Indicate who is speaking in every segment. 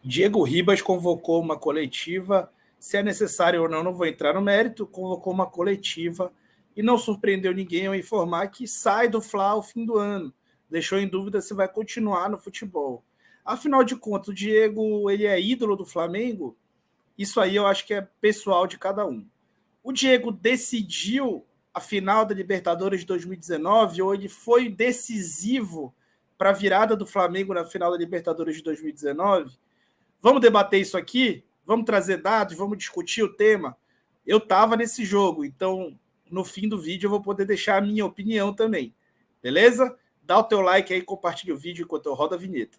Speaker 1: Diego Ribas convocou uma coletiva, se é necessário ou não, não vou entrar no mérito, convocou uma coletiva e não surpreendeu ninguém ao informar que sai do Fla ao fim do ano. Deixou em dúvida se vai continuar no futebol. Afinal de contas, o Diego ele é ídolo do Flamengo? Isso aí eu acho que é pessoal de cada um. O Diego decidiu a final da Libertadores de 2019 ou ele foi decisivo para a virada do Flamengo na final da Libertadores de 2019? Vamos debater isso aqui? Vamos trazer dados? Vamos discutir o tema? Eu estava nesse jogo, então no fim do vídeo eu vou poder deixar a minha opinião também. Beleza? Dá o teu like aí, compartilha o vídeo enquanto eu rodo a vinheta.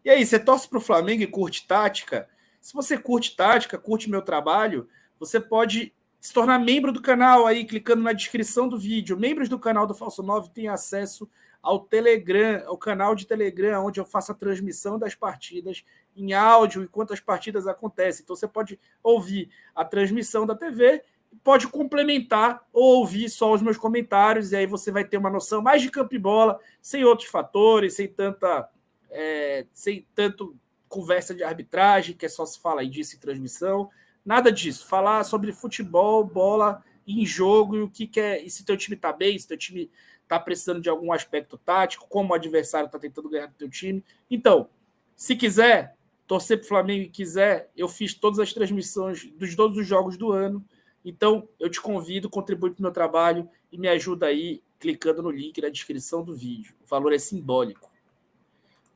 Speaker 1: E aí, você torce para o Flamengo e curte tática? Se você curte tática, curte meu trabalho, você pode se tornar membro do canal aí, clicando na descrição do vídeo. Membros do canal do Falso 9 têm acesso ao Telegram, ao canal de Telegram, onde eu faço a transmissão das partidas em áudio enquanto as partidas acontecem. Então você pode ouvir a transmissão da TV, pode complementar ou ouvir só os meus comentários, e aí você vai ter uma noção mais de campo e bola, sem outros fatores, sem tanto conversa de arbitragem, que é só se fala aí disso em transmissão, nada disso. Falar sobre futebol, bola em jogo, e o que é, e se teu time tá bem, se teu time tá precisando de algum aspecto tático, como o adversário tá tentando ganhar do teu time. Então, se quiser torcer pro Flamengo e quiser, eu fiz todas as transmissões dos todos os jogos do ano. Então, eu te convido, contribui para o meu trabalho e me ajuda aí clicando no link na descrição do vídeo. O valor é simbólico.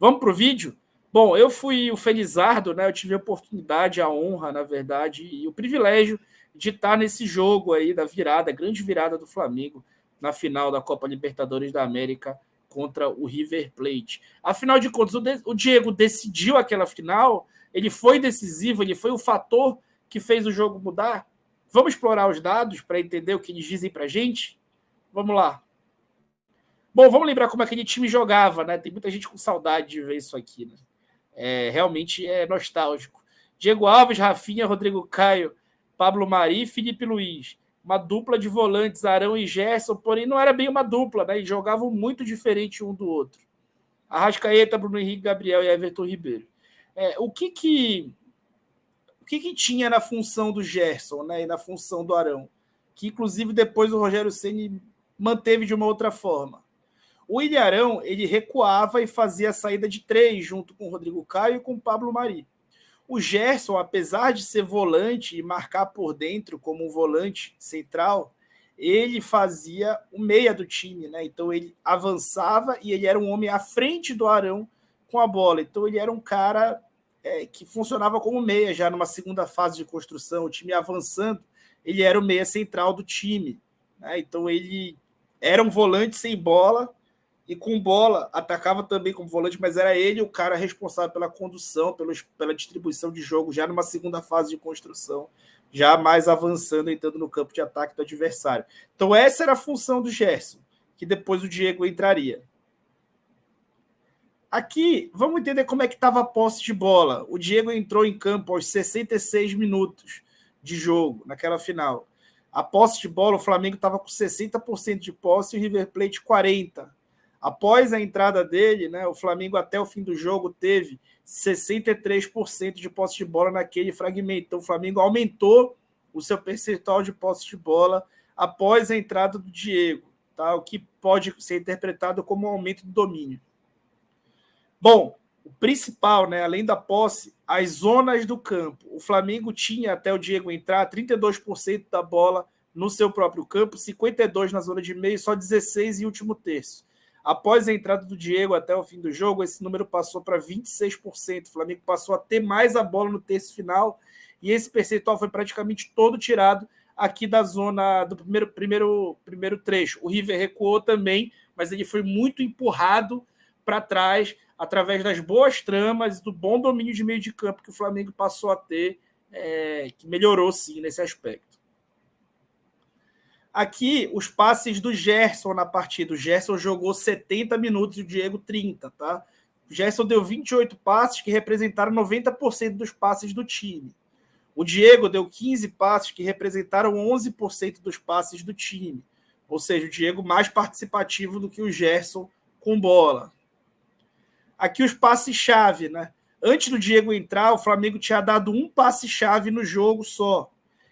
Speaker 1: Vamos para o vídeo? Bom, eu fui o felizardo, né? Eu tive a oportunidade, a honra, na verdade, e o privilégio de estar nesse jogo aí da virada, grande virada do Flamengo na final da Copa Libertadores da América contra o River Plate. Afinal de contas, o Diego decidiu aquela final, ele foi decisivo, ele foi o fator que fez o jogo mudar. Vamos explorar os dados para entender o que eles dizem para a gente? Vamos lá. Bom, vamos lembrar como aquele time jogava, né? Tem muita gente com saudade de ver isso aqui, né? Realmente é nostálgico. Diego Alves, Rafinha, Rodrigo Caio, Pablo Mari e Felipe Luiz. Uma dupla de volantes, Arão e Gerson, porém não era bem uma dupla, né? Eles jogavam muito diferente um do outro. Arrascaeta, Bruno Henrique, Gabriel e Everton Ribeiro. O que tinha na função do Gerson, né? E na função do Arão? Que inclusive depois o Rogério Ceni manteve de uma outra forma. O Ilharão, ele recuava e fazia a saída de 3 junto com o Rodrigo Caio e com o Pablo Mari. O Gerson, apesar de ser volante e marcar por dentro como um volante central, ele fazia o meia do time, né? Então ele avançava e ele era um homem à frente do Arão com a bola. Então ele era um cara que funcionava como meia já numa segunda fase de construção, o time avançando, ele era o meia central do time, né? Então ele era um volante sem bola, e com bola atacava também como volante, mas era ele o cara responsável pela condução, pela distribuição de jogo, já numa segunda fase de construção, já mais avançando, entrando no campo de ataque do adversário. Então essa era a função do Gerson, que depois o Diego entraria. Aqui, vamos entender como é que estava a posse de bola. O Diego entrou em campo aos 66 minutos de jogo, naquela final. A posse de bola, o Flamengo estava com 60% de posse e o River Plate 40%. Após a entrada dele, né, o Flamengo até o fim do jogo teve 63% de posse de bola naquele fragmento. Então o Flamengo aumentou o seu percentual de posse de bola após a entrada do Diego, tá? O que pode ser interpretado como um aumento do domínio. Bom, o principal, né, além da posse, as zonas do campo. O Flamengo tinha, até o Diego entrar, 32% da bola no seu próprio campo, 52% na zona de meio e só 16% em último terço. Após a entrada do Diego até o fim do jogo, esse número passou para 26%. O Flamengo passou a ter mais a bola no terço final e esse percentual foi praticamente todo tirado aqui da zona do primeiro trecho. O River recuou também, mas ele foi muito empurrado para trás através das boas tramas e do bom domínio de meio de campo que o Flamengo passou a ter, que melhorou sim nesse aspecto. Aqui, os passes do Gerson na partida. O Gerson jogou 70 minutos e o Diego 30, tá? O Gerson deu 28 passes, que representaram 90% dos passes do time. O Diego deu 15 passes, que representaram 11% dos passes do time. Ou seja, o Diego mais participativo do que o Gerson com bola. Aqui os passes-chave, né? Antes do Diego entrar, o Flamengo tinha dado um passe-chave no jogo só,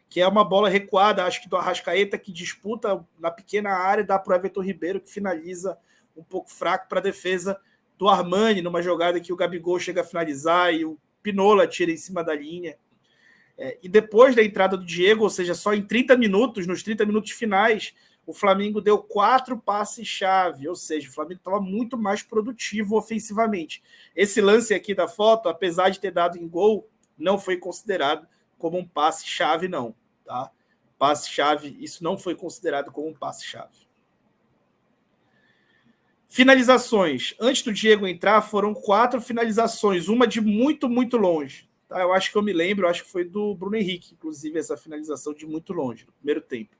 Speaker 1: que é uma bola recuada, acho que do Arrascaeta, que disputa na pequena área, dá para o Everton Ribeiro, que finaliza um pouco fraco para a defesa do Armani, numa jogada que o Gabigol chega a finalizar e o Pinola tira em cima da linha. E depois da entrada do Diego, ou seja, só em 30 minutos, nos 30 minutos finais, o Flamengo deu 4 passes-chave, ou seja, o Flamengo estava muito mais produtivo ofensivamente. Esse lance aqui da foto, apesar de ter dado em gol, não foi considerado como um passe-chave, não. Tá? Passe-chave, isso não foi considerado como um passe-chave. Finalizações. Antes do Diego entrar, foram 4 finalizações, uma de muito, muito longe. Tá? Eu acho que eu me lembro, acho que foi do Bruno Henrique, inclusive, essa finalização de muito longe, no primeiro tempo.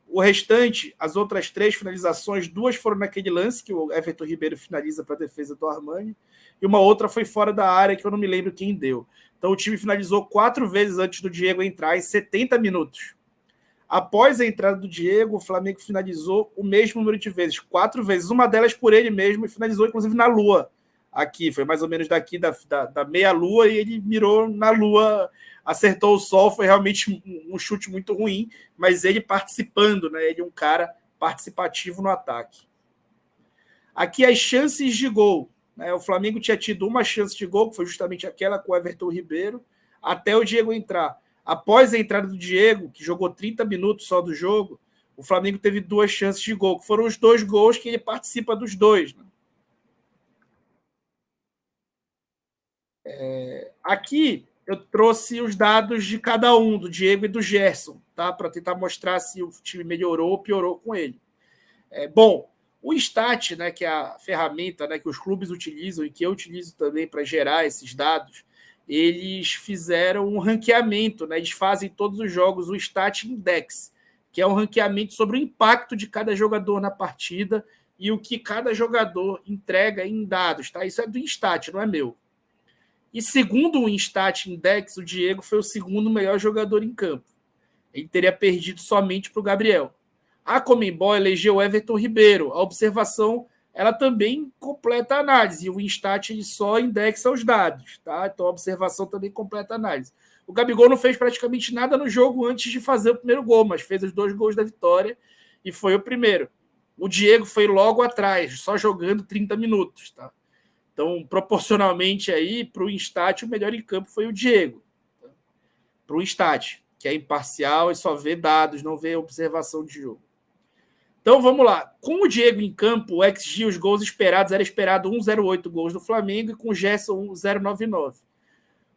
Speaker 1: O restante, as outras 3 finalizações, 2 foram naquele lance que o Everton Ribeiro finaliza para a defesa do Armani, e uma outra foi fora da área, que eu não me lembro quem deu. Então o time finalizou 4 vezes antes do Diego entrar, em 70 minutos. Após a entrada do Diego, o Flamengo finalizou o mesmo número de vezes, 4 vezes, uma delas por ele mesmo, e finalizou inclusive na Lua. Aqui, foi mais ou menos daqui da meia-lua, e ele mirou na Lua, acertou o sol, foi realmente um chute muito ruim, mas ele participando, né? Ele é um cara participativo no ataque. Aqui as chances de gol. Né? O Flamengo tinha tido uma chance de gol, que foi justamente aquela com o Everton Ribeiro, até o Diego entrar. Após a entrada do Diego, que jogou 30 minutos só do jogo, o Flamengo teve 2 chances de gol, que foram os 2 gols que ele participa dos 2. Né? Aqui eu trouxe os dados de cada um, do Diego e do Gerson, tá? Para tentar mostrar se o time melhorou ou piorou com ele. Bom, o Stat, né, que é a ferramenta, né, que os clubes utilizam e que eu utilizo também para gerar esses dados, eles fizeram um ranqueamento, né? Eles fazem todos os jogos o Stat Index, que é um ranqueamento sobre o impacto de cada jogador na partida e o que cada jogador entrega em dados, tá? Isso é do Stat, não é meu. E segundo o Instat Index, o Diego foi o segundo melhor jogador em campo. Ele teria perdido somente para o Gabriel. A Conmebol elegeu Everton Ribeiro. A observação, ela também completa a análise. E o Instat só indexa os dados. Tá? Então a observação também completa a análise. O Gabigol não fez praticamente nada no jogo antes de fazer o primeiro gol, mas fez os 2 gols da vitória e foi o primeiro. O Diego foi logo atrás, só jogando 30 minutos. Tá? Então, proporcionalmente aí, para o Instat, o melhor em campo foi o Diego. Para o Instat, que é imparcial e só vê dados, não vê observação de jogo. Então, vamos lá. Com o Diego em campo, o XG, os gols esperados, era esperado 1,08 gols do Flamengo e com o Gerson 0,99.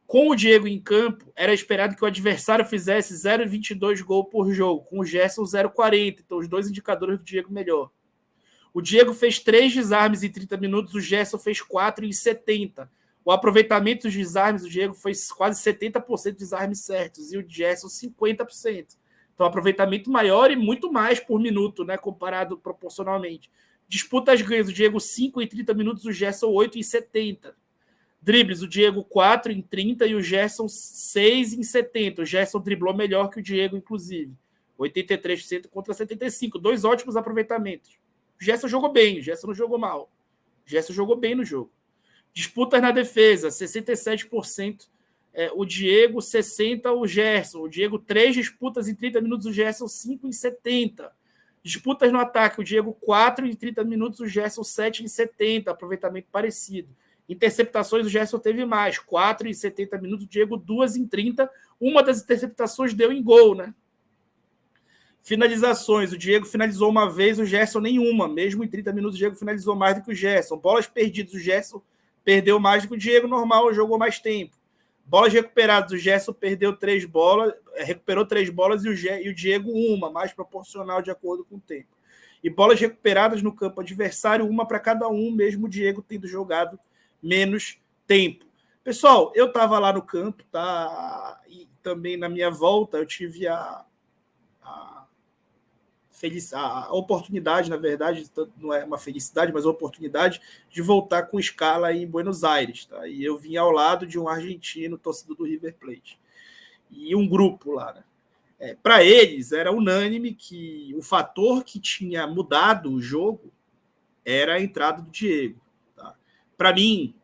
Speaker 1: Com o Diego em campo, era esperado que o adversário fizesse 0,22 gols por jogo, com o Gerson 0,40. Então, os 2 indicadores do Diego melhor. O Diego fez 3 desarmes em 30 minutos, o Gerson fez 4 em 70. O aproveitamento dos desarmes do Diego foi quase 70% de desarmes certos e o Gerson 50%. Então, aproveitamento maior e muito mais por minuto, né, comparado proporcionalmente. Disputas ganhas, o Diego 5 em 30 minutos, o Gerson 8 em 70. Dribles, o Diego 4 em 30 e o Gerson 6 em 70. O Gerson driblou melhor que o Diego, inclusive. 83% contra 75%. 2 ótimos aproveitamentos. O Gerson jogou bem, o Gerson não jogou mal. O Gerson jogou bem no jogo. Disputas na defesa, 67%. O Diego, 60% o Gerson. O Diego, 3 disputas em 30 minutos, o Gerson, 5 em 70. Disputas no ataque, o Diego, 4 em 30 minutos, o Gerson, 7 em 70. Aproveitamento parecido. Interceptações, o Gerson teve mais, 4 em 70 minutos, o Diego, 2 em 30. Uma das interceptações deu em gol, né? Finalizações, o Diego finalizou uma vez, o Gerson nenhuma. Mesmo em 30 minutos, o Diego finalizou mais do que o Gerson. Bolas perdidas, o Gerson perdeu mais do que o Diego, normal, jogou mais tempo. Bolas recuperadas, o Gerson perdeu 3 bolas, recuperou 3 bolas e o Diego uma, mais proporcional de acordo com o tempo. E bolas recuperadas no campo adversário, uma para cada um, mesmo o Diego tendo jogado menos tempo. Pessoal, eu estava lá no campo, tá? E também na minha volta eu tive a a oportunidade, na verdade, não é uma felicidade, mas a oportunidade de voltar com escala em Buenos Aires. Tá? E eu vim ao lado de um argentino, torcedor do River Plate. E um grupo lá, né? Para eles, era unânime que o fator que tinha mudado o jogo era a entrada do Diego. Tá? Para mim,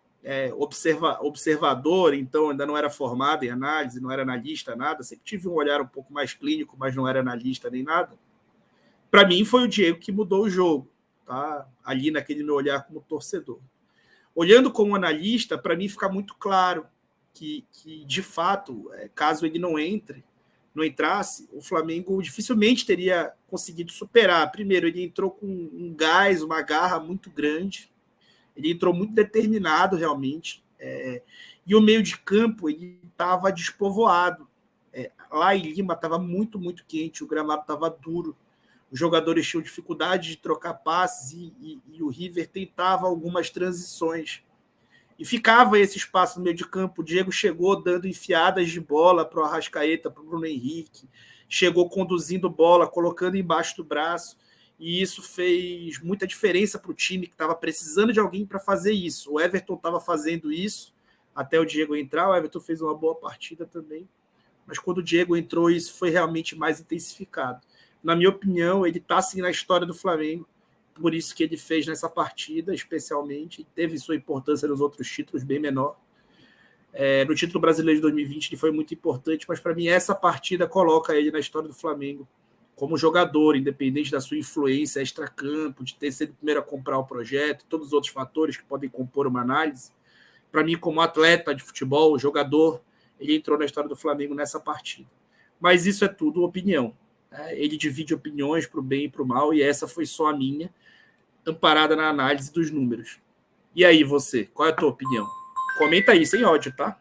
Speaker 1: observador, então ainda não era formado em análise, não era analista, nada, sempre tive um olhar um pouco mais clínico, mas não era analista nem nada. Para mim, foi o Diego que mudou o jogo, tá? Ali naquele meu olhar como torcedor. Olhando como analista, para mim fica muito claro que de fato, caso ele não entrasse, o Flamengo dificilmente teria conseguido superar. Primeiro, ele entrou com um gás, uma garra muito grande, ele entrou muito determinado realmente, e o meio de campo ele estava despovoado. Lá em Lima estava muito, muito quente, o gramado estava duro, os jogadores tinham dificuldade de trocar passes e o River tentava algumas transições. E ficava esse espaço no meio de campo. O Diego chegou dando enfiadas de bola para o Arrascaeta, para o Bruno Henrique, chegou conduzindo bola, colocando embaixo do braço, e isso fez muita diferença para o time que estava precisando de alguém para fazer isso. O Everton estava fazendo isso até o Diego entrar, o Everton fez uma boa partida também, mas quando o Diego entrou, isso foi realmente mais intensificado. Na minha opinião, ele está assim na história do Flamengo, por isso que ele fez nessa partida, especialmente, teve sua importância nos outros títulos, bem menor. No título brasileiro de 2020 ele foi muito importante, mas para mim essa partida coloca ele na história do Flamengo como jogador, independente da sua influência extracampo, de ter sido o primeiro a comprar o projeto, todos os outros fatores que podem compor uma análise. Para mim, como atleta de futebol, jogador, ele entrou na história do Flamengo nessa partida. Mas isso é tudo opinião. Ele divide opiniões para o bem e para o mal, e essa foi só a minha, amparada na análise dos números. E aí, você, qual é a tua opinião? Comenta aí, sem ódio, tá?